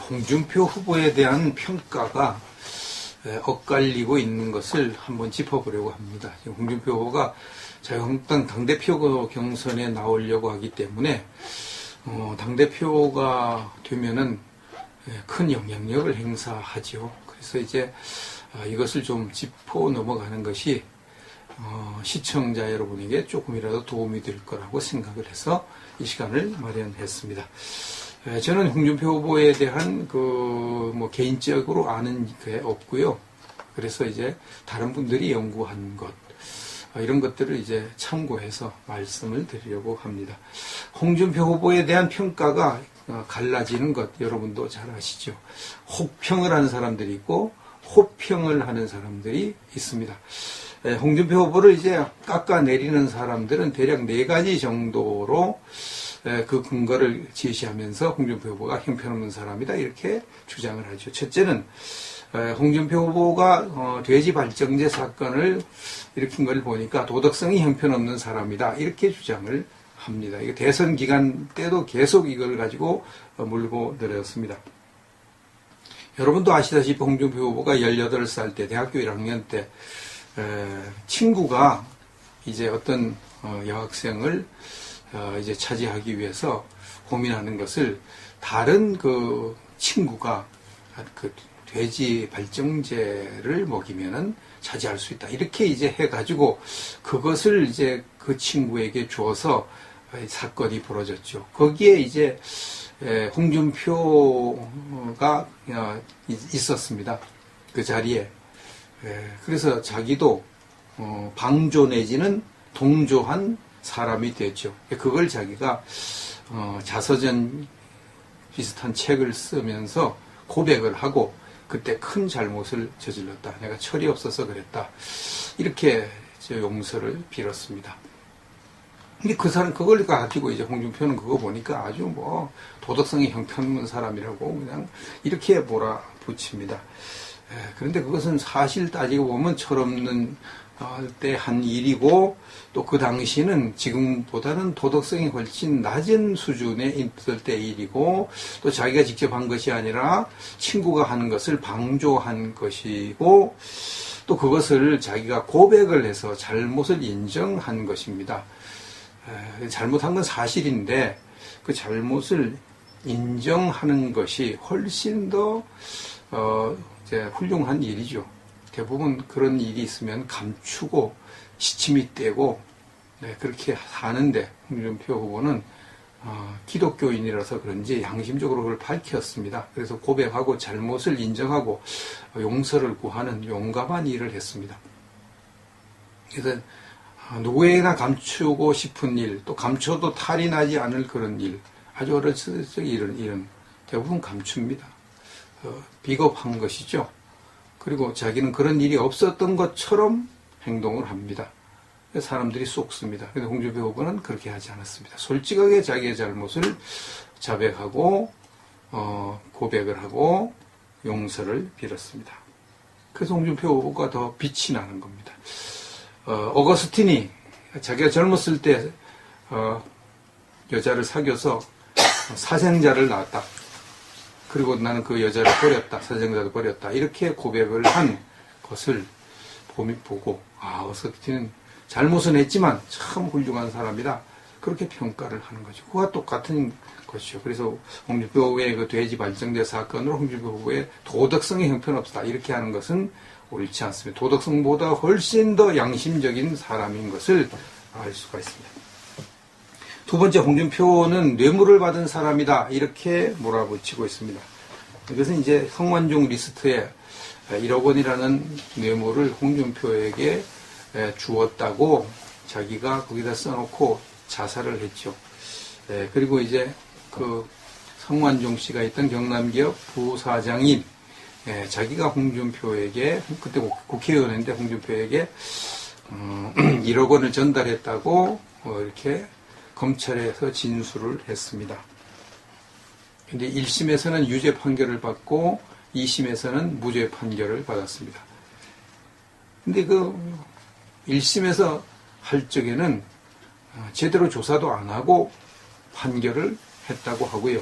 홍준표 후보에 대한 평가가 엇갈리고 있는 것을 한번 짚어보려고 합니다. 홍준표 후보가 자유한국당 당대표 경선에 나오려고 하기 때문에 당대표가 되면은 큰 영향력을 행사하죠. 그래서 이제 이것을 좀 짚어 넘어가는 것이 시청자 여러분에게 조금이라도 도움이 될 거라고 생각을 해서 이 시간을 마련했습니다. 저는 홍준표 후보에 대한 개인적으로 아는 게 없고요. 그래서 이제 다른 분들이 연구한 것, 이런 것들을 이제 참고해서 말씀을 드리려고 합니다. 홍준표 후보에 대한 평가가 갈라지는 것 여러분도 잘 아시죠. 혹평을 하는 사람들이 있고 호평을 하는 사람들이 있습니다. 홍준표 후보를 이제 깎아내리는 사람들은 대략 4가지 정도로 그 근거를 제시하면서 홍준표 후보가 형편없는 사람이다 이렇게 주장을 하죠. 첫째는 홍준표 후보가 돼지 발정제 사건을 일으킨 걸 보니까 도덕성이 형편없는 사람이다 이렇게 주장을 합니다. 이거 대선 기간 때도 계속 이걸 가지고 물고 늘었습니다. 여러분도 아시다시피 홍준표 후보가 18살 때 대학교 1학년 때 친구가 이제 어떤 여학생을 이제 차지하기 위해서 고민하는 것을 다른 그 친구가 그 돼지 발정제를 먹이면은 차지할 수 있다. 이렇게 이제 해가지고 그것을 이제 그 친구에게 주어서 사건이 벌어졌죠. 거기에 이제 홍준표가 있었습니다. 그 자리에. 그래서 자기도 방조 내지는 동조한 사람이 됐죠. 그걸 자기가 자서전 비슷한 책을 쓰면서 고백을 하고 그때 큰 잘못을 저질렀다. 내가 철이 없어서 그랬다. 이렇게 용서를 빌었습니다. 근데 그 사람 그걸 가지고 이제 홍준표는 그거 보니까 아주 도덕성이 형편없는 사람이라고 그냥 이렇게 몰아붙입니다. 그런데 그것은 사실 따지고 보면 철없는 때 한 일이고 또 그 당시는 지금보다는 도덕성이 훨씬 낮은 수준에 있을 때 일이고 또 자기가 직접 한 것이 아니라 친구가 하는 것을 방조한 것이고 또 그것을 자기가 고백을 해서 잘못을 인정한 것입니다. 잘못한 건 사실인데 그 잘못을 인정하는 것이 훨씬 더 이제 훌륭한 일이죠. 대부분 그런 일이 있으면 감추고 시침이 떼고 그렇게 하는데 홍준표 후보는 기독교인이라서 그런지 양심적으로 그걸 밝혔습니다. 그래서 고백하고 잘못을 인정하고 용서를 구하는 용감한 일을 했습니다. 그래서 누구에게나 감추고 싶은 일, 또 감춰도 탈이 나지 않을 그런 일, 아주 어렸을 적 이런 대부분 감춥니다. 비겁한 것이죠. 그리고 자기는 그런 일이 없었던 것처럼 행동을 합니다. 사람들이 쏙습니다. 그런데 홍준표 후보는 그렇게 하지 않았습니다. 솔직하게 자기의 잘못을 자백하고 고백을 하고 용서를 빌었습니다. 그래서 홍준표 후보가 더 빛이 나는 겁니다. 어거스틴이 자기가 젊었을 때 여자를 사귀어서 사생자를 낳았다. 그리고 나는 그 여자를 버렸다. 사생자도 버렸다. 이렇게 고백을 한 것을 보고 어거스틴은 잘못은 했지만 참 훌륭한 사람이다. 그렇게 평가를 하는 거죠. 그와 똑같은 것이죠. 그래서 홍준표 후보의 그 돼지 발정제 사건으로 홍준표 후보의 도덕성이 형편없다. 이렇게 하는 것은 옳지 않습니다. 도덕성보다 훨씬 더 양심적인 사람인 것을 알 수가 있습니다. 두 번째, 홍준표는 뇌물을 받은 사람이다. 이렇게 몰아붙이고 있습니다. 이것은 이제 성완종 리스트에 1억 원이라는 뇌물을 홍준표에게 주었다고 자기가 거기다 써놓고 자살을 했죠. 그리고 이제 그 성완종 씨가 있던 경남기업 부사장인 자기가 홍준표에게, 그때 국회의원인데 홍준표에게 1억 원을 전달했다고 이렇게 검찰에서 진술을 했습니다. 근데 1심에서는 유죄 판결을 받고 2심에서는 무죄 판결을 받았습니다. 근데 그 1심에서 할 적에는 제대로 조사도 안 하고 판결을 했다고 하고요.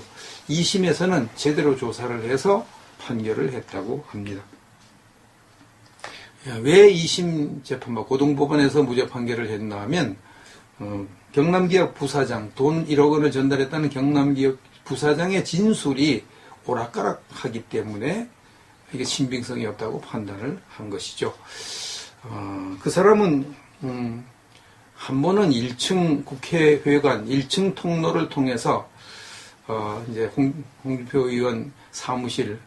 2심에서는 제대로 조사를 해서 판결을 했다고 합니다. 왜 2심 재판부 고등법원에서 무죄 판결을 했나 하면 경남기업 부사장 돈 1억 원을 전달했다는 경남기업 부사장의 진술이 오락가락하기 때문에 이게 신빙성이 없다고 판단을 한 것이죠. 그 사람은 한 번은 1층 국회회관 1층 통로를 통해서 이제 홍준표 의원 사무실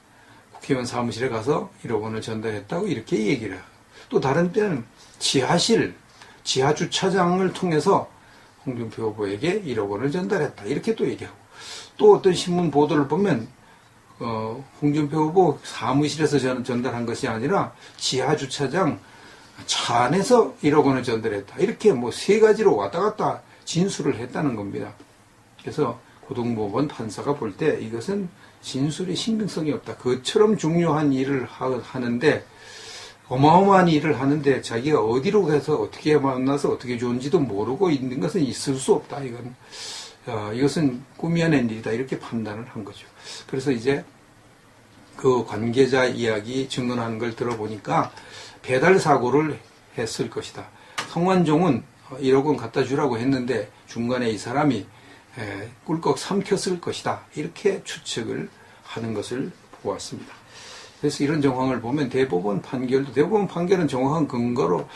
국회의원 사무실에 가서 1억 원을 전달했다고 이렇게 얘기를 해요. 또 다른 때는 지하실 지하 주차장을 통해서 홍준표 후보에게 1억 원을 전달했다 이렇게 또 얘기하고 또 어떤 신문 보도를 보면 홍준표 후보 사무실에서 전달한 것이 아니라 지하 주차장 차 안에서 1억 원을 전달했다. 이렇게 뭐 세 가지로 왔다 갔다 진술을 했다는 겁니다. 그래서 고등법원 판사가 볼 때 이것은 진술이 신빙성이 없다. 그처럼 중요한 일을 하는데 어마어마한 일을 하는데 자기가 어디로 가서 어떻게 만나서 어떻게 좋은지도 모르고 있는 것은 있을 수 없다. 이것은 꾸며낸 일이다. 이렇게 판단을 한 거죠. 그래서 이제 그 관계자 이야기 증언하는 걸 들어보니까 배달 사고를 했을 것이다. 성완종은 1억 원 갖다 주라고 했는데 중간에 이 사람이 꿀꺽 삼켰을 것이다. 이렇게 추측을 하는 것을 보았습니다. 그래서 이런 정황을 보면 대법원 판결은 정확한 근거로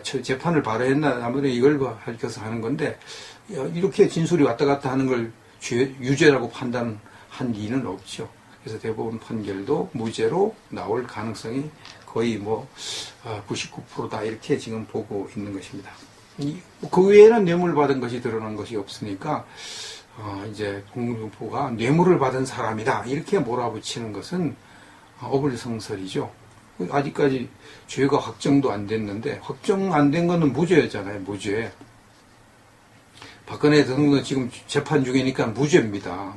재판을 발의했나 아무래도 이걸 밝혀서 하는 건데 이렇게 진술이 왔다 갔다 하는 걸 유죄라고 판단한 리는 없죠. 그래서 대법원 판결도 무죄로 나올 가능성이 거의 99%다 이렇게 지금 보고 있는 것입니다. 그 외에는 뇌물 받은 것이 드러난 것이 없으니까 이제 홍준표가 뇌물을 받은 사람이다 이렇게 몰아붙이는 것은 어불성설이죠. 아직까지 죄가 확정도 안 됐는데 확정 안 된 거는 무죄였잖아요. 무죄. 박근혜 대통령은 지금 재판 중이니까 무죄입니다.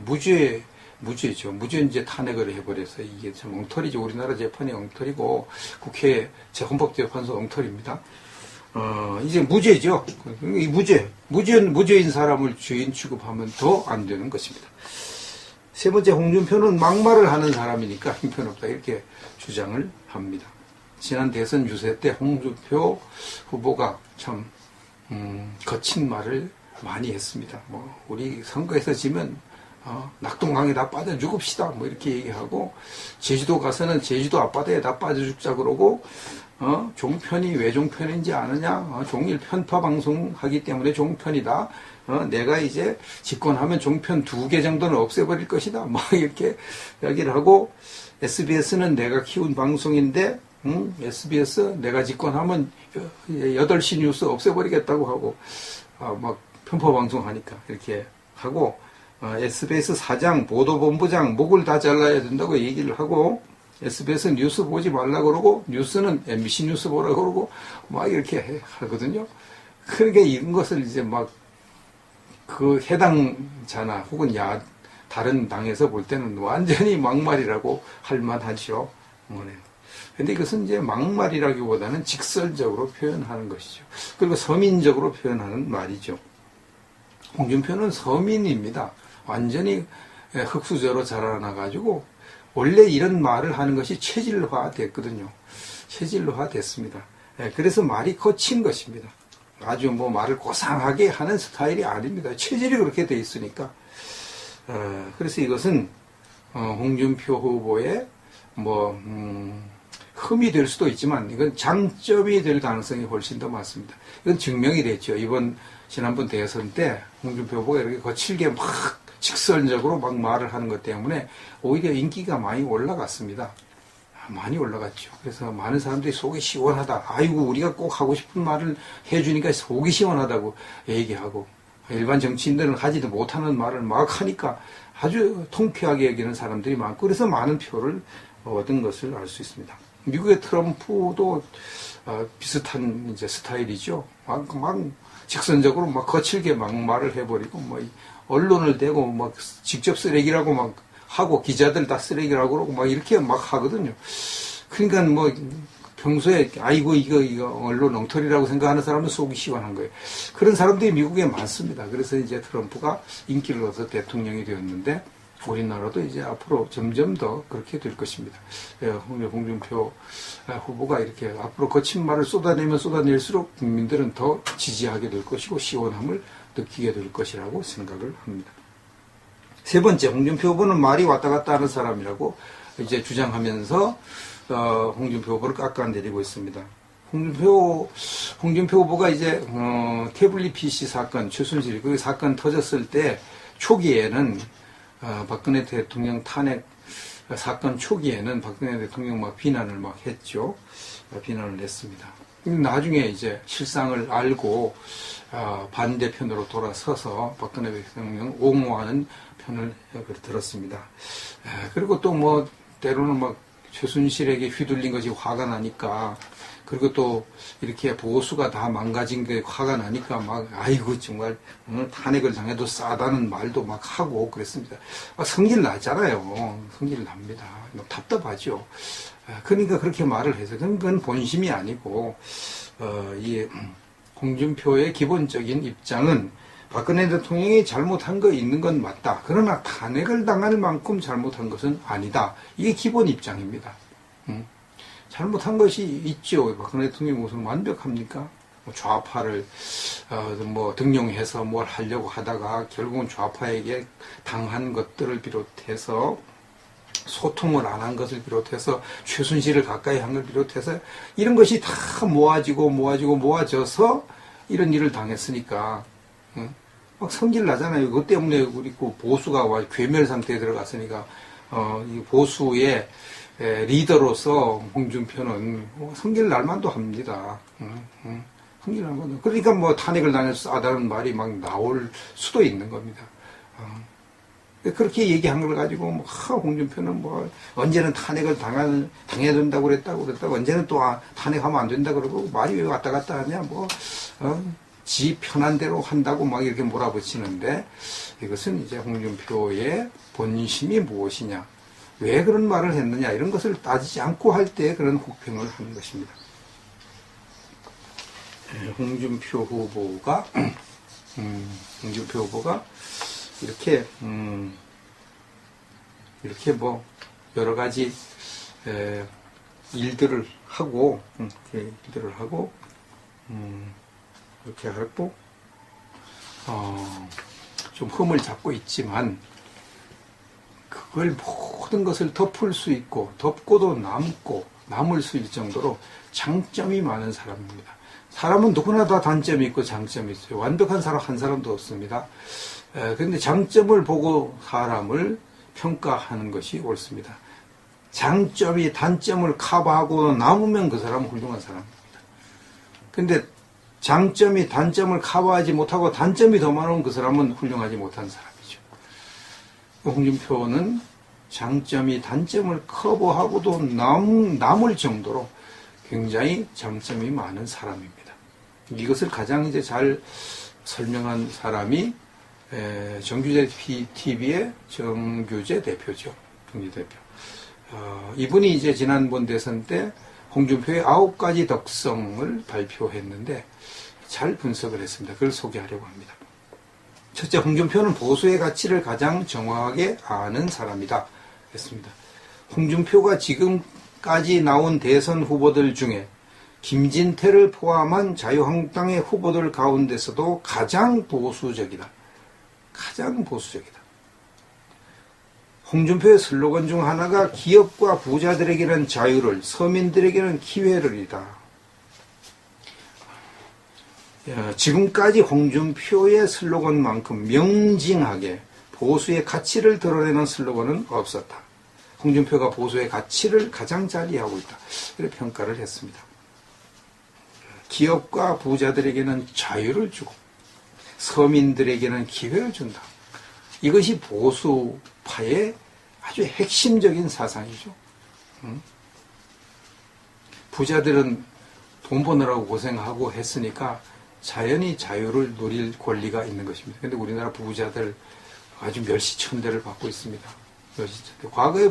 무죄죠. 무죄인제 탄핵을 해버려서 이게 참 엉터리죠. 우리나라 재판이 엉터리고 국회 헌법재판소 엉터리입니다. 이제 무죄죠. 이 무죄인 사람을 죄인 취급하면 더 안 되는 것입니다. 세 번째, 홍준표는 막말을 하는 사람이니까 형편없다 이렇게 주장을 합니다. 지난 대선 유세 때 홍준표 후보가 참 거친 말을 많이 했습니다. 우리 선거에서 지면 낙동강에 다 빠져 죽읍시다 이렇게 얘기하고 제주도 가서는 제주도 앞바다에 다 빠져 죽자 그러고 종편이 왜 종편인지 아느냐? 종일 편파 방송하기 때문에 종편이다. 내가 이제 집권하면 종편 2개 정도는 없애버릴 것이다. 이렇게 이야기를 하고 SBS는 내가 키운 방송인데 SBS 내가 집권하면 8시 뉴스 없애버리겠다고 하고 막 편파 방송하니까 이렇게 하고 SBS 사장, 보도본부장 목을 다 잘라야 된다고 얘기를 하고 SBS 뉴스 보지 말라 그러고 뉴스는 MBC 뉴스 보라 그러고 이렇게 하거든요. 그러니까 이런 것을 이제 그 해당자나 혹은 다른 당에서 볼 때는 완전히 막말이라고 할 만하죠. 근데 이것은 이제 막말이라기보다는 직설적으로 표현하는 것이죠. 그리고 서민적으로 표현하는 말이죠. 홍준표는 서민입니다. 완전히 흑수저로 자라나가지고 원래 이런 말을 하는 것이 체질화 됐거든요. 체질화 됐습니다. 그래서 말이 거친 것입니다. 아주 말을 고상하게 하는 스타일이 아닙니다. 체질이 그렇게 돼 있으니까. 그래서 이것은 홍준표 후보의 흠이 될 수도 있지만 이건 장점이 될 가능성이 훨씬 더 많습니다. 이건 증명이 됐죠. 지난번 대선 때 홍준표 후보가 이렇게 거칠게 직설적으로 말을 하는 것 때문에 오히려 인기가 많이 올라갔습니다. 많이 올라갔죠. 그래서 많은 사람들이 속이 시원하다. 아이고 우리가 꼭 하고 싶은 말을 해주니까 속이 시원하다고 얘기하고 일반 정치인들은 하지도 못하는 말을 막 하니까 아주 통쾌하게 여기는 사람들이 많고 그래서 많은 표를 얻은 것을 알 수 있습니다. 미국의 트럼프도 비슷한 이제 스타일이죠. 막 직선적으로 거칠게 말을 해버리고 언론을 대고 직접 쓰레기라고 하고 기자들 다 쓰레기라고 그러고 이렇게 하거든요. 그러니까 평소에 아이고 이거 언론 엉터리라고 생각하는 사람은 속이 시원한 거예요. 그런 사람들이 미국에 많습니다. 그래서 이제 트럼프가 인기를 얻어서 대통령이 되었는데 우리나라도 이제 앞으로 점점 더 그렇게 될 것입니다. 홍준표 후보가 이렇게 앞으로 거친 말을 쏟아내면 쏟아낼수록 국민들은 더 지지하게 될 것이고 시원함을 느끼게 될 것이라고 생각을 합니다. 세 번째, 홍준표 후보는 말이 왔다 갔다 하는 사람이라고 이제 주장하면서 홍준표 후보를 깎아내리고 있습니다. 홍준표 후보가 이제 태블릿 PC 사건, 최순실 그 사건 터졌을 때 초기에는 박근혜 대통령 탄핵 사건 초기에는 박근혜 대통령 막 비난을 막 했죠. 비난을 했습니다. 나중에 이제 실상을 알고 반대편으로 돌아서서 박근혜 대통령 옹호하는 편을 들었습니다. 그리고 또 뭐 때로는 막 최순실에게 휘둘린 것이 화가 나니까 그리고 또 이렇게 보수가 다 망가진 게 화가 나니까 막 아이고 정말 탄핵을 당해도 싸다는 말도 막 하고 그랬습니다. 성질 나잖아요. 성질 납니다. 답답하죠. 그러니까 그렇게 말을 해서 그건 본심이 아니고 이 홍준표의 기본적인 입장은 박근혜 대통령이 잘못한 거 있는 건 맞다. 그러나 탄핵을 당할 만큼 잘못한 것은 아니다. 이게 기본 입장입니다. 잘못한 것이 있죠. 박근혜 대통령이 무슨 완벽합니까? 좌파를 등용해서 뭘 하려고 하다가 결국은 좌파에게 당한 것들을 비롯해서 소통을 안 한 것을 비롯해서 최순실을 가까이 한 걸 비롯해서 이런 것이 다 모아져서 이런 일을 당했으니까 막 성질 나잖아요. 그것 때문에 우리 보수가 괴멸 상태에 들어갔으니까 이 보수의 리더로서 홍준표는 성질 날만도 합니다. 성질 날만도. 그러니까 뭐 탄핵을 당해서 싸다는 말이 막 나올 수도 있는 겁니다. 그렇게 얘기한 걸 가지고 홍준표는 언제는 탄핵을 당해야 된다고 그랬다고 언제는 또 탄핵하면 안 된다 그러고 말이 왜 왔다 갔다 하냐 지 편한 대로 한다고 막 이렇게 몰아붙이는데 이것은 이제 홍준표의 본심이 무엇이냐 왜 그런 말을 했느냐 이런 것을 따지지 않고 할 때 그런 혹평을 하는 것입니다. 홍준표 후보가 이렇게 여러 가지 일들을 하고 이렇게 하고 좀 흠을 잡고 있지만 그걸 모든 것을 덮을 수 있고 덮고도 남을 수 있을 정도로 장점이 많은 사람입니다. 사람은 누구나 다 단점이 있고 장점이 있어요. 완벽한 사람 한 사람도 없습니다. 그런데 장점을 보고 사람을 평가하는 것이 옳습니다. 장점이 단점을 커버하고 남으면 그 사람은 훌륭한 사람입니다. 그런데 장점이 단점을 커버하지 못하고 단점이 더 많으면 그 사람은 훌륭하지 못한 사람이죠. 홍준표는 장점이 단점을 커버하고도 남을 정도로 굉장히 장점이 많은 사람입니다. 이것을 가장 이제 잘 설명한 사람이 정규재 TV의 정규재 대표죠. 정규재 대표. 이분이 이제 지난번 대선 때 홍준표의 9가지 덕성을 발표했는데 잘 분석을 했습니다. 그걸 소개하려고 합니다. 첫째, 홍준표는 보수의 가치를 가장 정확하게 아는 사람이다. 했습니다. 홍준표가 지금까지 나온 대선 후보들 중에 김진태를 포함한 자유한국당의 후보들 가운데서도 가장 보수적이다. 가장 보수적이다. 홍준표의 슬로건 중 하나가 기업과 부자들에게는 자유를, 서민들에게는 기회를이다. 지금까지 홍준표의 슬로건만큼 명징하게 보수의 가치를 드러내는 슬로건은 없었다. 홍준표가 보수의 가치를 가장 잘 이해하고 있다. 이렇게 평가를 했습니다. 기업과 부자들에게는 자유를 주고 서민들에게는 기회를 준다. 이것이 보수파의 아주 핵심적인 사상이죠. 부자들은 돈 버느라고 고생하고 했으니까 자연히 자유를 누릴 권리가 있는 것입니다. 그런데 우리나라 부자들 아주 멸시천대를 받고 있습니다. 과거에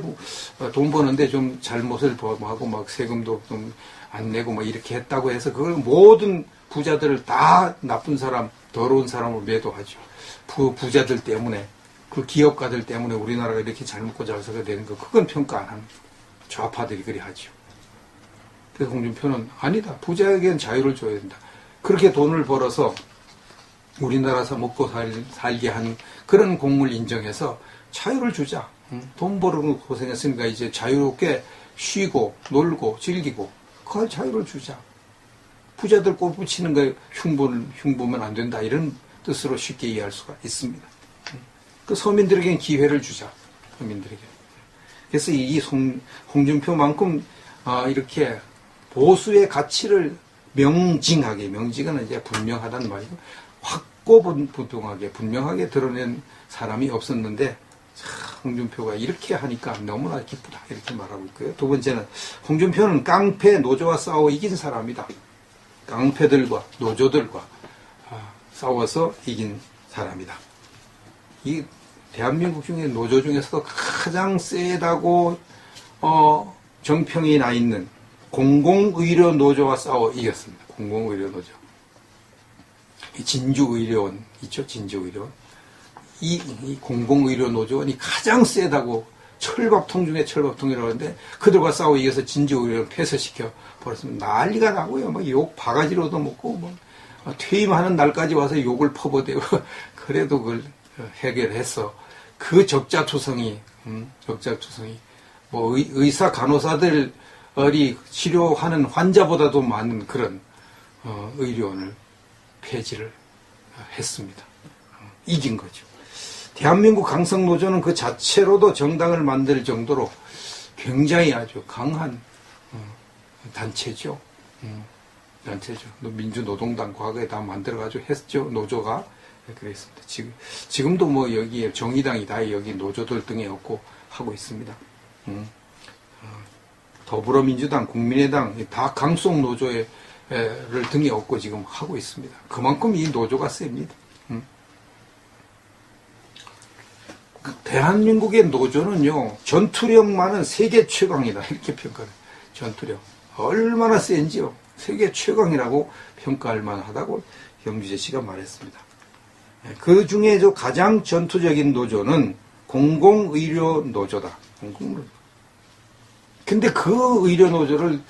돈 버는데 좀 잘못을 범하고 막 세금도 좀 안 내고 막 이렇게 했다고 해서 그걸 모든 부자들을 다 나쁜 사람, 더러운 사람으로 매도하죠. 부자들 때문에, 그 기업가들 때문에 우리나라가 이렇게 잘 먹고 잘 살게 되는 거, 그건 평가 안 합니다. 좌파들이 그리 하죠. 그래서 홍준표는 아니다. 부자에게는 자유를 줘야 된다. 그렇게 돈을 벌어서 우리나라에서 먹고 살게 한 그런 공을 인정해서 자유를 주자. 돈 벌어서 고생했으니까 이제 자유롭게 쉬고 놀고 즐기고 그 자유를 주자. 부자들 꼴 붙이는 거에 흉보면 안 된다. 이런 뜻으로 쉽게 이해할 수가 있습니다. 그 서민들에게는 기회를 주자. 서민들에게. 그래서 이 홍준표만큼 이렇게 보수의 가치를 명징하게, 명징은 이제 분명하다는 말이고, 확고부동하게, 분명하게 드러낸 사람이 없었는데, 홍준표가 이렇게 하니까 너무나 기쁘다. 이렇게 말하고 있고요. 두 번째는, 홍준표는 깡패 노조와 싸워 이긴 사람이다. 깡패들과 노조들과 싸워서 이긴 사람이다. 이 대한민국 중에 노조 중에서도 가장 세다고 정평이 나 있는 공공의료 노조와 싸워 이겼습니다. 공공의료 노조. 진주의료원 있죠? 진주의료원. 이 공공의료 노조원이 가장 세다고 철밥통 중에 철밥통이라고 하는데 그들과 싸워 이겨서 진주의료원 폐쇄시켜 버렸으면 난리가 나고요. 막 욕 바가지로도 먹고 뭐 퇴임하는 날까지 와서 욕을 퍼부대고 그래도 그걸 해결했어. 그 적자투성이 뭐 의사 간호사들이 치료하는 환자보다도 많은 그런 의료원을 폐지를 했습니다. 이긴 거죠. 대한민국 강성노조는 그 자체로도 정당을 만들 정도로 굉장히 아주 강한 단체죠. 단체죠. 민주노동당 과거에 다 만들어가지고 했죠. 노조가. 그랬습니다. 지금도 뭐 여기에 정의당이 다 여기 노조들 등에 업고 하고 있습니다. 더불어민주당, 국민의당 다 강성 노조를 등에 업고 지금 하고 있습니다. 그만큼 이 노조가 셉니다. 대한민국의 노조는요, 전투력만은 세계 최강이다. 이렇게 평가해요. 전투력. 얼마나 센지요. 세계 최강이라고 평가할 만하다고 경주재 씨가 말했습니다. 그 중에 가장 전투적인 노조는 공공의료 노조다. 근데 그 의료 노조를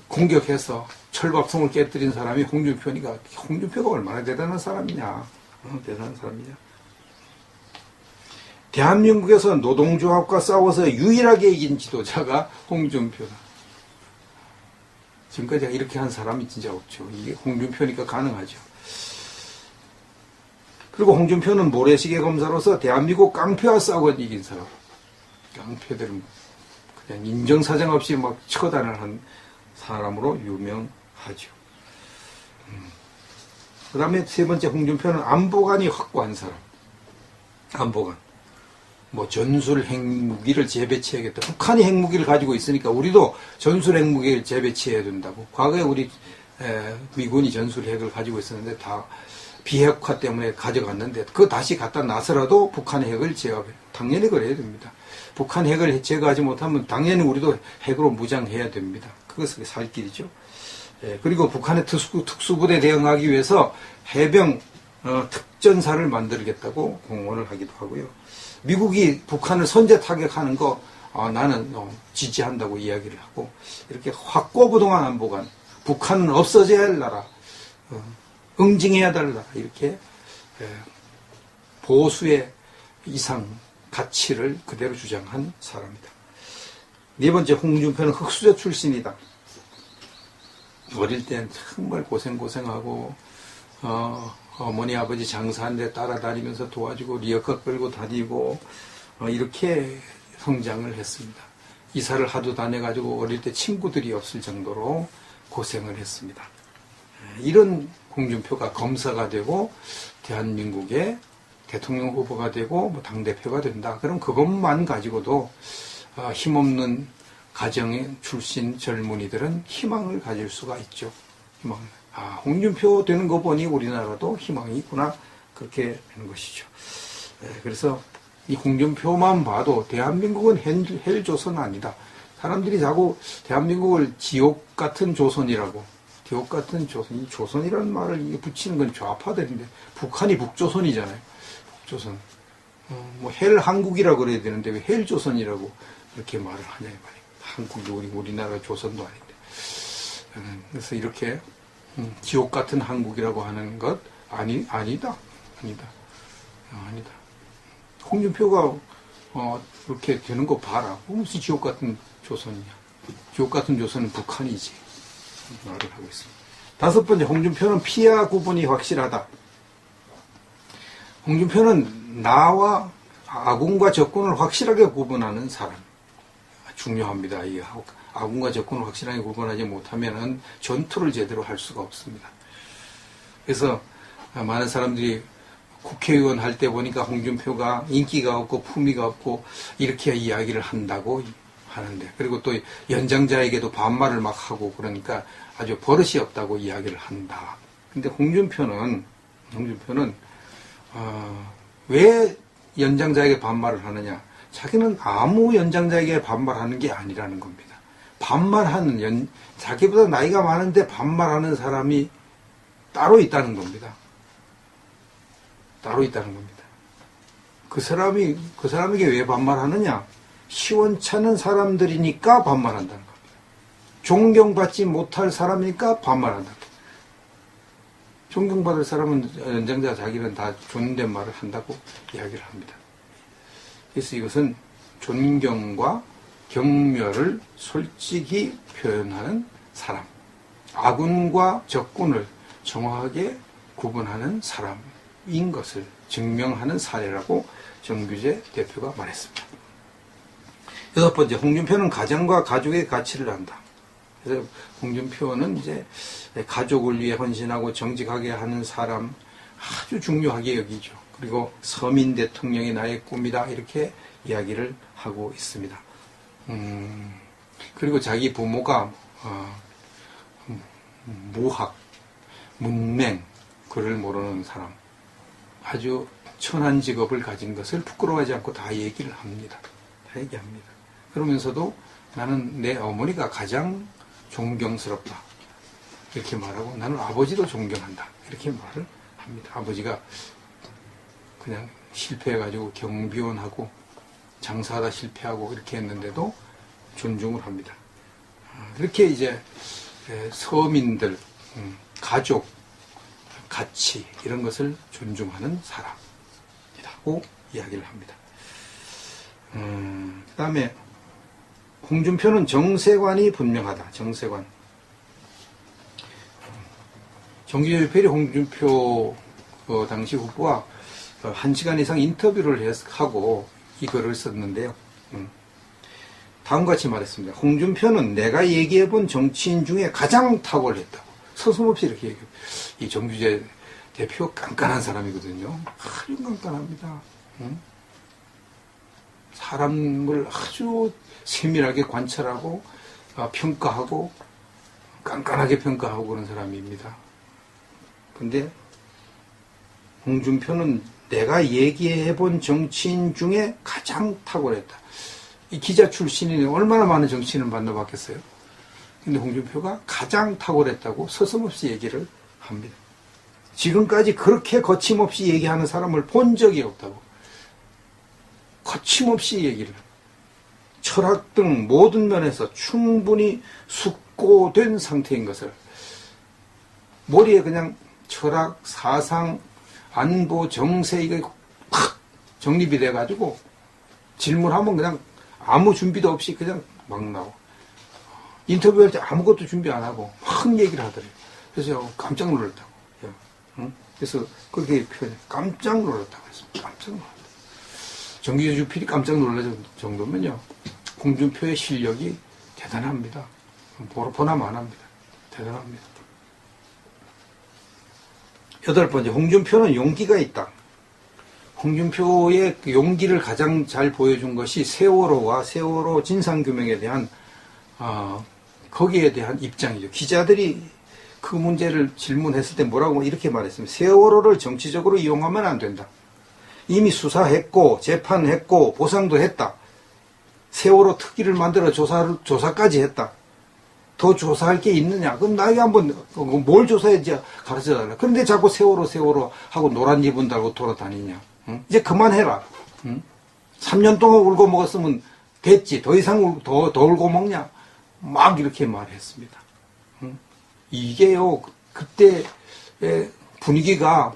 공격해서 철밥통을 깨뜨린 사람이 홍준표니까 홍준표가 얼마나 대단한 사람이냐. 대단한 사람이냐. 대한민국에서 노동조합과 싸워서 유일하게 이긴 지도자가 홍준표다. 지금까지 이렇게 한 사람이 진짜 없죠. 이게 홍준표니까 가능하죠. 그리고 홍준표는 모래시계 검사로서 대한민국 깡패와 싸워 이긴 사람. 깡패들은 그냥 인정사정 없이 막 처단을 한 사람으로 유명하죠. 그 다음에 세 번째 홍준표는 안보관이 확고한 사람. 안보관. 뭐 전술 핵무기를 재배치해야겠다. 북한이 핵무기를 가지고 있으니까 우리도 전술 핵무기를 재배치해야 된다고. 과거에 우리 미군이 전술 핵을 가지고 있었는데 다 비핵화 때문에 가져갔는데 그거 다시 갖다 놔서라도 북한의 핵을 제거해. 당연히 그래야 됩니다. 북한 핵을 제거하지 못하면 당연히 우리도 핵으로 무장해야 됩니다. 그것이 살 길이죠. 그리고 북한의 특수부대 대응하기 위해서 해병 특전사를 만들겠다고 공언을 하기도 하고요. 미국이 북한을 선제 타격하는 거 나는 지지한다고 이야기를 하고 이렇게 확고부동한 안보관, 북한은 없어져야 할 나라, 응징해야 할 나라 이렇게 보수의 이상 가치를 그대로 주장한 사람이다. 네 번째 홍준표는 흑수저 출신이다. 어릴 땐 정말 고생하고 어머니 아버지 장사하는데 따라다니면서 도와주고 리어카 끌고 다니고 이렇게 성장을 했습니다. 이사를 하도 다녀가지고 어릴 때 친구들이 없을 정도로 고생을 했습니다. 이런 홍준표가 검사가 되고 대한민국의 대통령 후보가 되고 뭐 당대표가 된다. 그럼 그것만 가지고도 힘없는 가정의 출신 젊은이들은 희망을 가질 수가 있죠. 희망을. 홍준표 되는 거 보니 우리나라도 희망이 있구나. 그렇게 되는 것이죠. 그래서 이 홍준표만 봐도 대한민국은 헬조선 아니다. 사람들이 자꾸 대한민국을 지옥 같은 조선이라고, 지옥 같은 조선, 이 조선이라는 말을 붙이는 건 좌파들인데, 북한이 북조선이잖아요. 북조선. 뭐 헬한국이라고 그래야 되는데 왜 헬조선이라고 이렇게 말을 하냐 이 말이에요. 한국이 우리나라 조선도 아닌데. 그래서 이렇게 지옥 같은 한국이라고 하는 것 아니다. 홍준표가 이렇게 되는 거 봐라. 무슨 지옥 같은 조선이냐. 지옥 같은 조선은 북한이지. 말을 하고 있습니다. 다섯 번째, 홍준표는 피와 구분이 확실하다. 홍준표는 나와 아군과 적군을 확실하게 구분하는 사람. 중요합니다. 이 아군과 적군을 확실하게 구분하지 못하면 전투를 제대로 할 수가 없습니다. 그래서 많은 사람들이 국회의원 할 때 보니까 홍준표가 인기가 없고 품위가 없고 이렇게 이야기를 한다고 하는데, 그리고 또 연장자에게도 반말을 막 하고 그러니까 아주 버릇이 없다고 이야기를 한다. 근데 홍준표는 왜 연장자에게 반말을 하느냐? 자기는 아무 연장자에게 반말하는 게 아니라는 겁니다. 자기보다 나이가 많은데 반말하는 사람이 따로 있다는 겁니다. 그 사람에게 왜 반말하느냐? 시원찮은 사람들이니까 반말한다는 겁니다. 존경받지 못할 사람이니까 반말한다. 존경받을 사람은 연장자 자기는 다 존댓말을 한다고 이야기를 합니다. 그래서 이것은 존경과 경멸을 솔직히 표현하는 사람, 아군과 적군을 정확하게 구분하는 사람인 것을 증명하는 사례라고 정규재 대표가 말했습니다. 여섯 번째, 홍준표는 가정과 가족의 가치를 안다. 그래서 홍준표는 이제 가족을 위해 헌신하고 정직하게 하는 사람 아주 중요하게 여기죠. 그리고 서민 대통령이 나의 꿈이다 이렇게 이야기를 하고 있습니다. 그리고 자기 부모가 무학, 문맹, 글을 모르는 사람, 아주 천한 직업을 가진 것을 부끄러워하지 않고 다 얘기를 합니다. 다 얘기합니다. 그러면서도 나는 내 어머니가 가장 존경스럽다 이렇게 말하고, 나는 아버지도 존경한다 이렇게 말을 합니다. 아버지가 그냥 실패해가지고 경비원하고 장사하다 실패하고 이렇게 했는데도 존중을 합니다. 이렇게 이제 서민들, 가족, 가치 이런 것을 존중하는 사람이라고 이야기를 합니다. 그 다음에 홍준표는 정세관이 분명하다. 정세관. 정규재 대표이 홍준표 당시 후보와 1시간 이상 인터뷰를 하고 이 글을 썼는데요. 다음과 같이 말했습니다. 홍준표는 내가 얘기해본 정치인 중에 가장 탁월했다고. 서슴없이 이렇게 얘기해요. 이 정규재 대표 깐깐한 사람이거든요. 아주 깐깐합니다. 사람을 아주 세밀하게 관찰하고 평가하고 깐깐하게 평가하고 그런 사람입니다. 근데 홍준표는 내가 얘기해본 정치인 중에 가장 탁월했다. 이 기자 출신이 얼마나 많은 정치인을 만나봤겠어요. 근데 홍준표가 가장 탁월했다고 서슴없이 얘기를 합니다. 지금까지 그렇게 거침없이 얘기하는 사람을 본 적이 없다고. 거침없이 얘기를. 철학 등 모든 면에서 충분히 숙고된 상태인 것을. 머리에 그냥 철학, 사상, 안보, 정세 이게 팍 정립이 돼가지고 질문하면 그냥 아무 준비도 없이 그냥 막 나오고, 인터뷰할 때 아무것도 준비 안 하고 막 얘기를 하더래요. 그래서 깜짝 놀랐다고. 그래서 그렇게 표현해. 깜짝 놀랐다고 했습니다. 깜짝 놀랐다. 정규재 주필이 깜짝 놀랄 정도면요, 홍준표의 실력이 대단합니다. 보나만 합니다. 대단합니다. 여덟 번째, 홍준표는 용기가 있다. 홍준표의 용기를 가장 잘 보여준 것이 세월호와 세월호 진상규명에 대한 거기에 대한 입장이죠. 기자들이 그 문제를 질문했을 때 뭐라고 이렇게 말했습니다. 세월호를 정치적으로 이용하면 안 된다. 이미 수사했고 재판했고 보상도 했다. 세월호 특기를 만들어 조사까지 했다. 더 조사할 게 있느냐? 그럼 나에게 한번 뭘 조사했지 가르쳐달라. 그런데 자꾸 세월호 하고 노란 리본 달고 돌아다니냐? 응? 이제 그만해라. 응? 3년 동안 울고 먹었으면 됐지. 더 이상 더 울고 먹냐? 막 이렇게 말했습니다. 응? 이게요, 그때 분위기가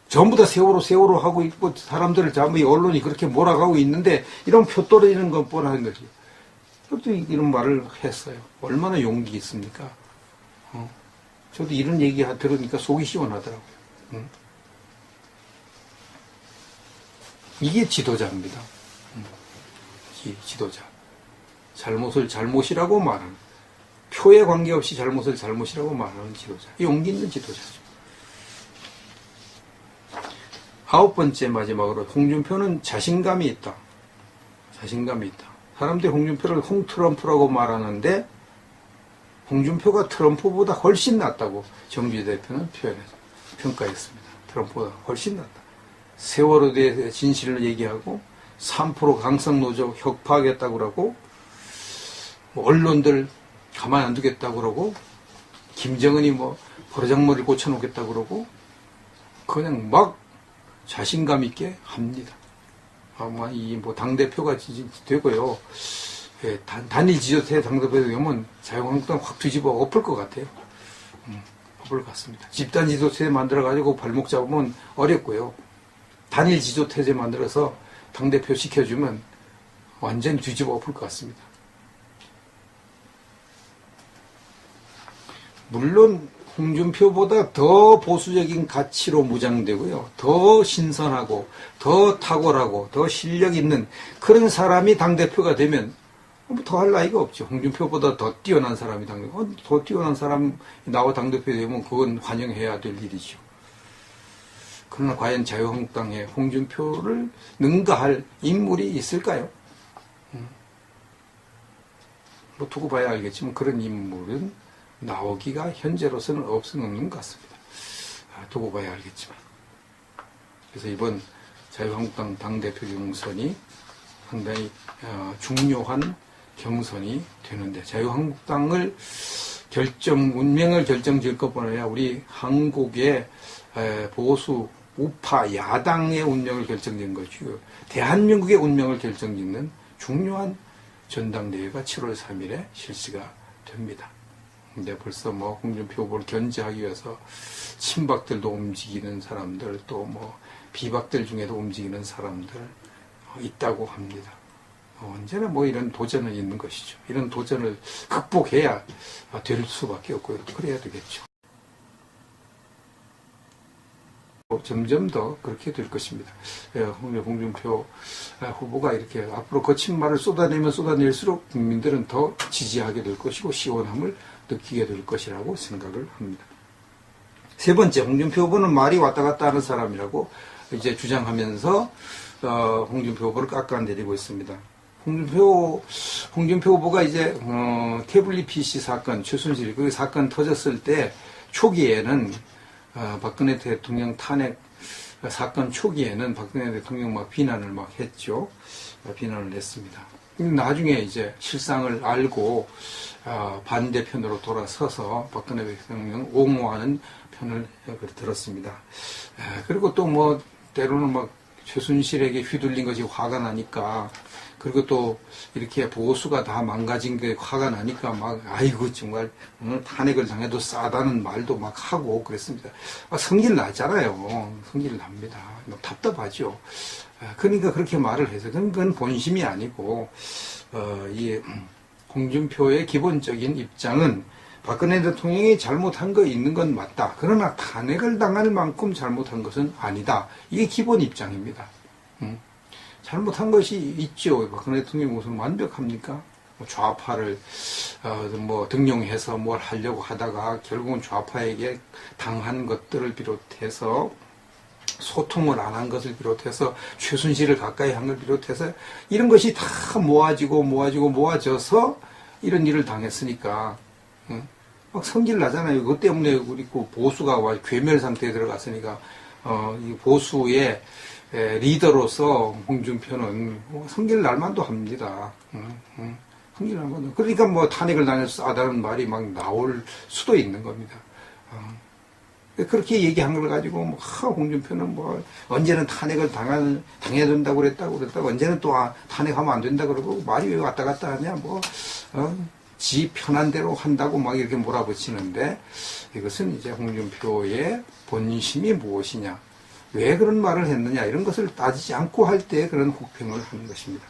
전부 다 세월호 하고 있고 사람들을 전부 언론이 그렇게 몰아가고 있는데 이런 표 떨어지는 건 뻔한 거지. 그것도 이런 말을 했어요. 얼마나 용기 있습니까? 저도 이런 얘기 들으니까 속이 시원하더라고요. 이게 지도자입니다. 지도자. 잘못을 잘못이라고 말하는, 표에 관계없이 잘못을 잘못이라고 말하는 지도자. 용기 있는 지도자죠. 9번째 마지막으로 홍준표는 자신감이 있다. 자신감이 있다. 사람들이 홍준표를 홍트럼프라고 말하는데 홍준표가 트럼프보다 훨씬 낫다고 정주희 대표는 평가했습니다. 트럼프보다 훨씬 낫다. 세월호에 대해 진실을 얘기하고 3% 강성노조 혁파하겠다고 그러고 언론들 가만 안 두겠다고 그러고 김정은이 버르장머리를 고쳐놓겠다고 그러고 그냥 막 자신감 있게 합니다. 아마 당대표가 되고요. 예, 단일 지도체 당대표가 되면 자유한국당 확 뒤집어 엎을 것 같아요. 엎을 것 같습니다. 집단 지도체 만들어가지고 발목 잡으면 어렵고요. 단일 지도체제 만들어서 당대표 시켜주면 완전히 뒤집어 엎을 것 같습니다. 물론 홍준표보다 더 보수적인 가치로 무장되고요. 더 신선하고 더 탁월하고 더 실력 있는 그런 사람이 당대표가 되면 더 할 나위가 없죠. 홍준표보다 더 뛰어난 사람이 더 뛰어난 사람 나와 당대표 되면 그건 환영해야 될 일이죠. 그러나 과연 자유한국당에 홍준표를 능가할 인물이 있을까요? 두고 봐야 알겠지만 그런 인물은 나오기가 현재로서는 없는 것 같습니다. 두고 봐야 알겠지만. 그래서 이번 자유한국당 당대표 경선이 상당히 중요한 경선이 되는데 자유한국당을 운명을 결정질 것뿐 아니라 우리 한국의 보수 우파 야당의 운명을 결정짓는 것이고 대한민국의 운명을 결정짓는 중요한 전당대회가 7월 3일에 실시가 됩니다. 근데 벌써 홍준표 후보를 견제하기 위해서 친박들도 움직이는 사람들 또 비박들 중에도 움직이는 사람들 있다고 합니다. 언제나 이런 도전은 있는 것이죠. 이런 도전을 극복해야 될 수밖에 없고요. 그래야 되겠죠. 점점 더 그렇게 될 것입니다. 홍준표 후보가 이렇게 앞으로 거친 말을 쏟아내면 쏟아낼수록 국민들은 더 지지하게 될 것이고 시원함을 느끼게 될 것이라고 생각을 합니다. 세 번째, 홍준표 후보는 말이 왔다 갔다 하는 사람이라고 이제 주장하면서 홍준표 후보를 깎아내리고 있습니다. 홍준표 후보가 이제 태블릿 PC 사건, 최순실 그 사건 터졌을 때 초기에는 박근혜 대통령 탄핵 사건 초기에는 박근혜 대통령 비난을 했죠. 비난을 했습니다. 나중에 이제 실상을 알고 반대편으로 돌아서서 박근혜 대통령 옹호하는 편을 들었습니다. 그리고 또 때로는 최순실에게 휘둘린 것이 화가 나니까 그리고 또 이렇게 보수가 다 망가진 게 화가 나니까 아이고 정말 탄핵을 당해도 싸다는 말도 하고 그랬습니다. 성질 나잖아요. 성질 납니다. 답답하죠. 그러니까 그렇게 말을 해서 그건 본심이 아니고 이 홍준표의 기본적인 입장은 박근혜 대통령이 잘못한 거 있는 건 맞다. 그러나 탄핵을 당할 만큼 잘못한 것은 아니다. 이게 기본 입장입니다. 잘못한 것이 있죠. 박근혜 대통령이 무슨 완벽합니까? 좌파를 등용해서 뭘 하려고 하다가 결국은 좌파에게 당한 것들을 비롯해서 소통을 안 한 것을 비롯해서 최순실을 가까이 한 걸 비롯해서 이런 것이 다 모아져서 이런 일을 당했으니까 막 성질 나잖아요. 그것 때문에 우리 보수가 괴멸 상태에 들어갔으니까 이 보수의 리더로서 홍준표는 성질 날만도 합니다. 성질 날만도. 그러니까 뭐 탄핵을 당해서 싸다는 말이 막 나올 수도 있는 겁니다. 그렇게 얘기한 걸 가지고 뭐 홍준표는 뭐 언제는 탄핵을 당해야 된다고 그랬다고 언제는 또 탄핵하면 안 된다 그러고 말이 왜 왔다 갔다 하냐 지 편한 대로 한다고 막 이렇게 몰아붙이는데 이것은 이제 홍준표의 본심이 무엇이냐 왜 그런 말을 했느냐 이런 것을 따지지 않고 할 때 그런 혹평을 하는 것입니다.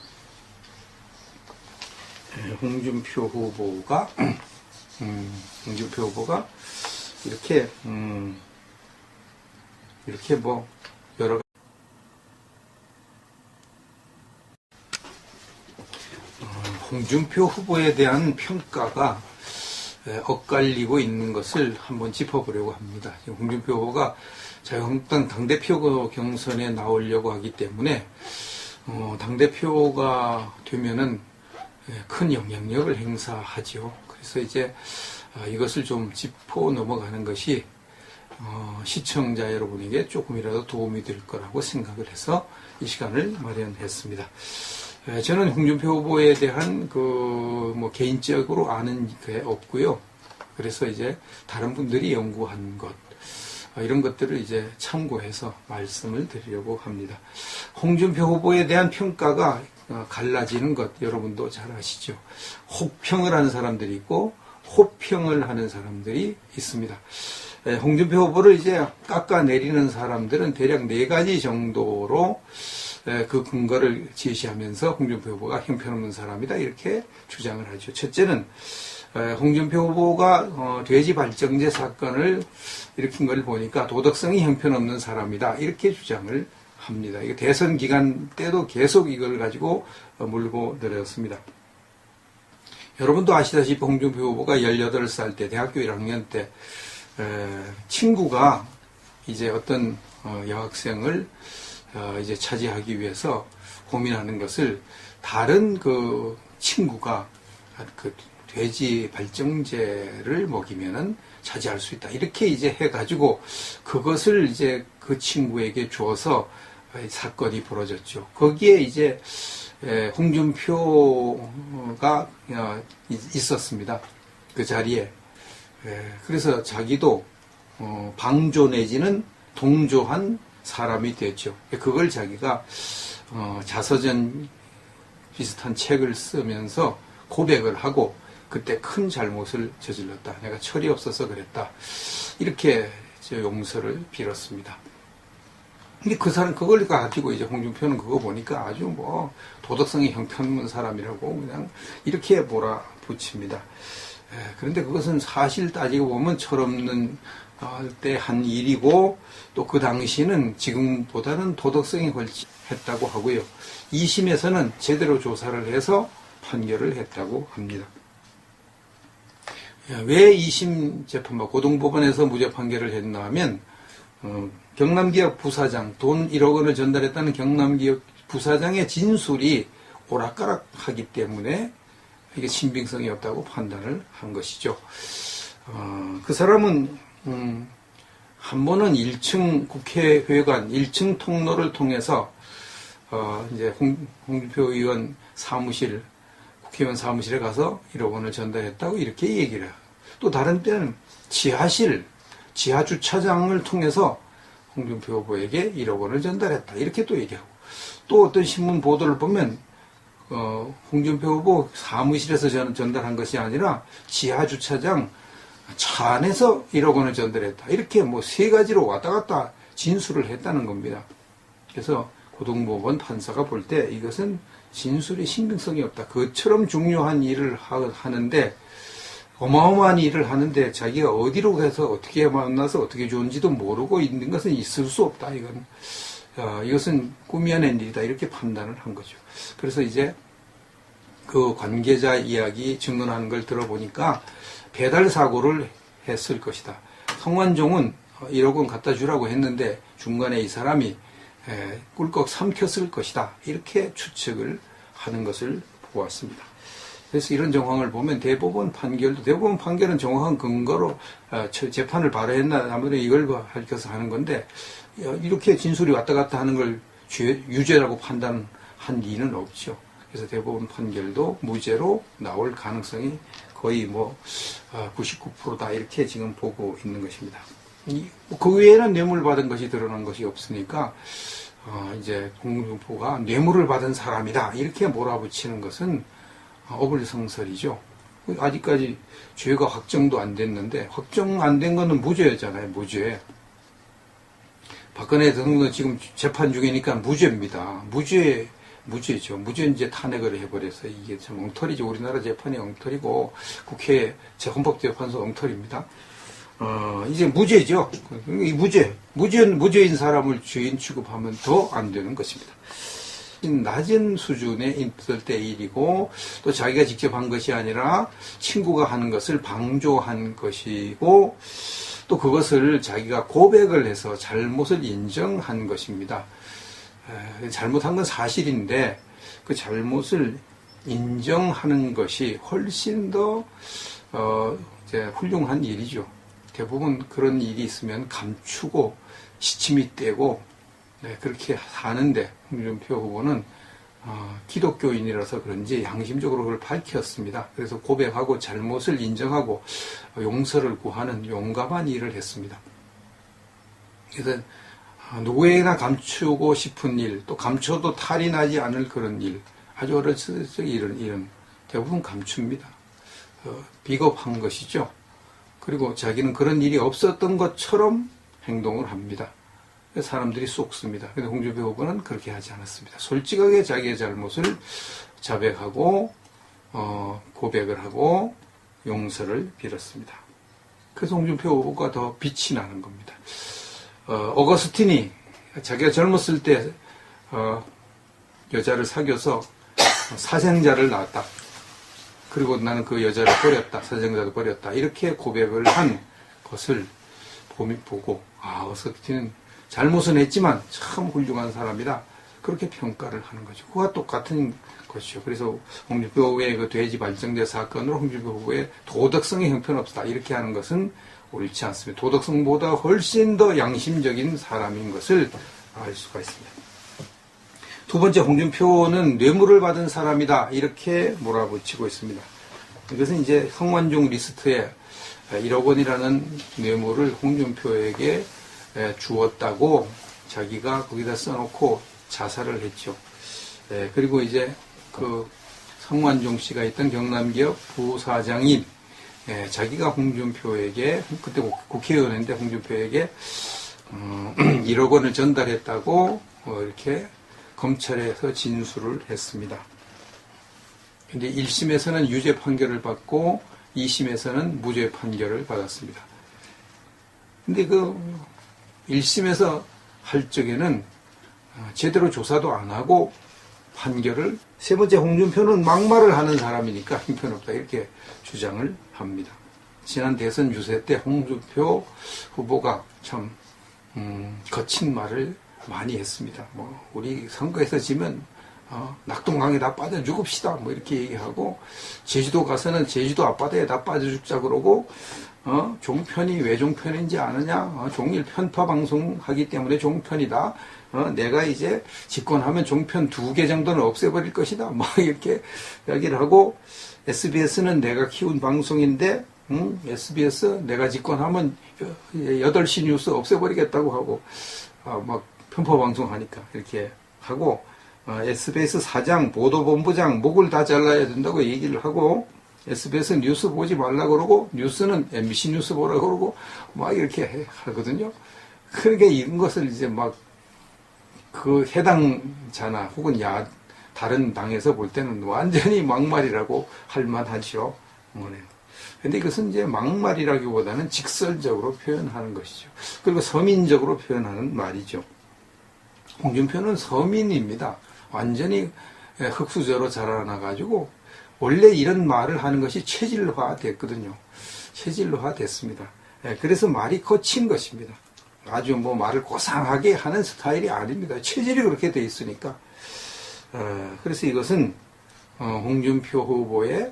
홍준표 후보가 이렇게 뭐 여러 홍준표 후보에 대한 평가가 엇갈리고 있는 것을 한번 짚어보려고 합니다. 홍준표 후보가 자유한국당 당대표 경선에 나오려고 하기 때문에 당대표가 되면은 큰 영향력을 행사하죠. 그래서 이제 이것을 좀 짚어 넘어가는 것이 시청자 여러분에게 조금이라도 도움이 될 거라고 생각을 해서 이 시간을 마련했습니다. 저는 홍준표 후보에 대한 뭐 개인적으로 아는 게 없고요. 그래서 이제 다른 분들이 연구한 것 이런 것들을 이제 참고해서 말씀을 드리려고 합니다. 홍준표 후보에 대한 평가가 갈라지는 것 여러분도 잘 아시죠. 혹평을 하는 사람들이 있고 호평을 하는 사람들이 있습니다. 홍준표 후보를 이제 깎아내리는 사람들은 대략 4가지 정도로 그 근거를 제시하면서 홍준표 후보가 형편없는 사람이다 이렇게 주장을 하죠. 첫째는 홍준표 후보가 돼지 발정제 사건을 일으킨 걸 보니까 도덕성이 형편없는 사람이다 이렇게 주장을 합니다. 이거 대선 기간 때도 계속 이걸 가지고 물고 늘었습니다. 여러분도 아시다시피 홍준표 후보가 18살 때 대학교 1학년 때 친구가 이제 어떤 여학생을 이제 차지하기 위해서 고민하는 것을 다른 그 친구가 그 돼지 발정제를 먹이면은 차지할 수 있다. 이렇게 이제 해가지고 그것을 이제 그 친구에게 주어서 사건이 벌어졌죠. 거기에 이제 홍준표가 있었습니다. 그 자리에. 그래서 자기도 방조 내지는 동조한 사람이 됐죠. 그걸 자기가 자서전 비슷한 책을 쓰면서 고백을 하고 그때 큰 잘못을 저질렀다. 내가 철이 없어서 그랬다. 이렇게 용서를 빌었습니다. 근데 그 사람 그걸 가지고 이제 홍준표는 그거 보니까 아주 뭐 도덕성이 형편없는 사람이라고 그냥 이렇게 몰아붙입니다. 그런데 그것은 사실 따지고 보면 철없는 때 한 일이고 또 그 당시는 지금보다는 도덕성이 훨씬 했다고 하고요. 2심에서는 제대로 조사를 해서 판결을 했다고 합니다. 왜 2심 재판부 고등법원에서 무죄 판결을 했나 하면 경남기업 부사장 돈 1억 원을 전달했다는 경남기업 부사장의 진술이 오락가락하기 때문에 이게 신빙성이 없다고 판단을 한 것이죠. 그 사람은 한 번은 1층 국회의관 1층 통로를 통해서 이제 홍준표 의원 사무실 국회의원 사무실에 가서 1억 원을 전달했다고 이렇게 얘기를 해요. 또 다른 때는 지하실 지하 주차장을 통해서 홍준표 후보에게 1억 원을 전달했다 이렇게 또 얘기하고 또 어떤 신문 보도를 보면 홍준표 후보 사무실에서 전달한 것이 아니라 지하 주차장 차 안에서 1억 원을 전달했다. 이렇게 뭐 3가지로 왔다 갔다 진술을 했다는 겁니다. 그래서 고등법원 판사가 볼 때 이것은 진술의 신빙성이 없다. 그처럼 중요한 일을 하는데 어마어마한 일을 하는데 자기가 어디로 가서 어떻게 만나서 어떻게 좋은지도 모르고 있는 것은 있을 수 없다. 이것은 꾸며낸 일이다. 이렇게 판단을 한 거죠. 그래서 이제 그 관계자 이야기 증언하는 걸 들어보니까 배달 사고를 했을 것이다. 성완종은 1억 원 갖다 주라고 했는데 중간에 이 사람이 꿀꺽 삼켰을 것이다. 이렇게 추측을 하는 것을 보았습니다. 그래서 이런 정황을 보면 대법원 판결은 정확한 근거로 재판을 발의했나 아무래도 이걸 밝혀서 하는 건데 이렇게 진술이 왔다 갔다 하는 걸 유죄라고 판단한 리는 없죠. 그래서 대법원 판결도 무죄로 나올 가능성이 거의 99%다 이렇게 지금 보고 있는 것입니다. 그 외에는 뇌물 받은 것이 드러난 것이 없으니까 이제 홍준표가 뇌물을 받은 사람이다 이렇게 몰아붙이는 것은 어불성설이죠. 아직까지 죄가 확정도 안 됐는데, 확정 안 된 거는 무죄였잖아요. 무죄. 박근혜 대통령도 지금 재판 중이니까 무죄입니다. 무죄죠. 무죄 이제 탄핵을 해버려서 이게 참 엉터리죠. 우리나라 재판이 엉터리고 국회 헌법재판소 엉터리입니다. 이제 무죄죠. 이 무죄인 사람을 죄인 취급하면 더 안 되는 것입니다. 낮은 수준에 있을 때 일이고, 또 자기가 직접 한 것이 아니라 친구가 하는 것을 방조한 것이고, 또 그것을 자기가 고백을 해서 잘못을 인정한 것입니다. 잘못한 건 사실인데 그 잘못을 인정하는 것이 훨씬 더 이제 훌륭한 일이죠. 대부분 그런 일이 있으면 감추고 시침이 떼고 그렇게 하는데, 홍준표 후보는 기독교인이라서 그런지 양심적으로 그걸 밝혔습니다. 그래서 고백하고 잘못을 인정하고 용서를 구하는 용감한 일을 했습니다. 그래서 누구에게나 감추고 싶은 일, 또 감춰도 탈이 나지 않을 그런 일, 아주 어렸을 적 이런 대부분 감춥니다. 비겁한 것이죠. 그리고 자기는 그런 일이 없었던 것처럼 행동을 합니다. 사람들이 쏙습니다. 그런데 홍준표 후보는 그렇게 하지 않았습니다. 솔직하게 자기의 잘못을 자백하고 고백을 하고 용서를 빌었습니다. 그래서 홍준표 후보가 더 빛이 나는 겁니다. 어거스틴이 자기가 젊었을 때 여자를 사귀어서 사생자를 낳았다. 그리고 나는 그 여자를 버렸다. 사생자도 버렸다. 이렇게 고백을 한 것을 보고 어거스틴은 잘못은 했지만 참 훌륭한 사람이다. 그렇게 평가를 하는 거죠. 그와 똑같은 것이죠. 그래서 홍준표 후보의 그 돼지 발정제 사건으로 홍준표 후보의 도덕성의 형편없다. 이렇게 하는 것은 옳지 않습니다. 도덕성보다 훨씬 더 양심적인 사람인 것을 알 수가 있습니다. 두 번째, 홍준표는 뇌물을 받은 사람이다. 이렇게 몰아붙이고 있습니다. 이것은 이제 성완종 리스트에 1억 원이라는 뇌물을 홍준표에게 주었다고 자기가 거기다 써놓고 자살을 했죠. 그리고 이제 그 성완종 씨가 있던 경남기업 부사장인 자기가 홍준표에게, 그때 국회의원인데 홍준표에게 1억 원을 전달했다고 이렇게 검찰에서 진술을 했습니다. 근데 1심에서는 유죄 판결을 받고 2심에서는 무죄 판결을 받았습니다. 근데 그 1심에서 할 적에는 제대로 조사도 안 하고 판결을, 세 번째, 홍준표는 막말을 하는 사람이니까 형편없다 이렇게 주장을 합니다. 지난 대선 유세 때 홍준표 후보가 참 거친 말을 많이 했습니다. 우리 선거에서 지면 낙동강에 다 빠져 죽읍시다 이렇게 얘기하고, 제주도 가서는 제주도 앞바다에 다 빠져 죽자 그러고, 종편이 왜 종편인지 아느냐? 종일 편파 방송하기 때문에 종편이다. 내가 이제 집권하면 종편 2개 정도는 없애버릴 것이다. 이렇게 이야기를 하고, SBS는 내가 키운 방송인데, SBS 내가 집권하면 8시 뉴스 없애버리겠다고 하고, 막 편파 방송하니까 이렇게 하고, SBS 사장, 보도본부장 목을 다 잘라야 된다고 얘기를 하고, SBS 뉴스 보지 말라고 그러고, 뉴스는 MBC 뉴스 보라고 그러고, 이렇게 하거든요. 그러니까 이런 것을 이제 그 해당자나 혹은 다른 당에서 볼 때는 완전히 막말이라고 할 만하죠. 근데 이것은 이제 막말이라기보다는 직설적으로 표현하는 것이죠. 그리고 서민적으로 표현하는 말이죠. 홍준표는 서민입니다. 완전히 흙수저로 자라나가지고 원래 이런 말을 하는 것이 체질화 됐거든요. 체질화 됐습니다. 그래서 말이 거친 것입니다. 아주 말을 고상하게 하는 스타일이 아닙니다. 체질이 그렇게 돼 있으니까. 그래서 이것은 홍준표 후보의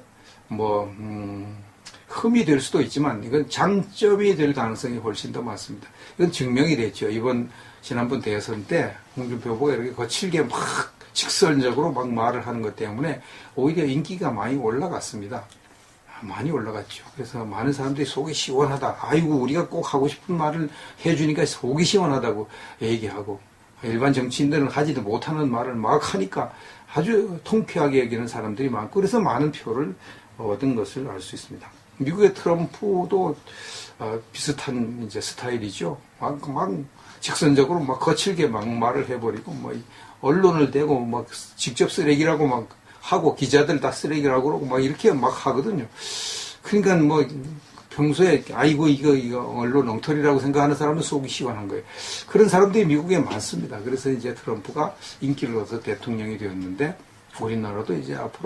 흠이 될 수도 있지만 이건 장점이 될 가능성이 훨씬 더 많습니다. 이건 증명이 됐죠. 이번 지난번 대선 때 홍준표 후보가 이렇게 거칠게 막 직설적으로 막 말을 하는 것 때문에 오히려 인기가 많이 올라갔습니다. 많이 올라갔죠. 그래서 많은 사람들이 속이 시원하다. 아이고, 우리가 꼭 하고 싶은 말을 해주니까 속이 시원하다고 얘기하고, 일반 정치인들은 하지도 못하는 말을 막 하니까 아주 통쾌하게 여기는 사람들이 많고, 그래서 많은 표를 얻은 것을 알 수 있습니다. 미국의 트럼프도 비슷한 이제 스타일이죠. 막 직선적으로 막 거칠게 막 말을 해버리고, 뭐 언론을 대고 막 직접 쓰레기라고 막 하고, 기자들 다 쓰레기라고 그러고 막 이렇게 막 하거든요. 그러니까 뭐 평소에 아이고 이거 언론 엉터리라고 생각하는 사람은 속이 시원한 거예요. 그런 사람들이 미국에 많습니다. 그래서 이제 트럼프가 인기를 얻어서 대통령이 되었는데, 우리나라도 이제 앞으로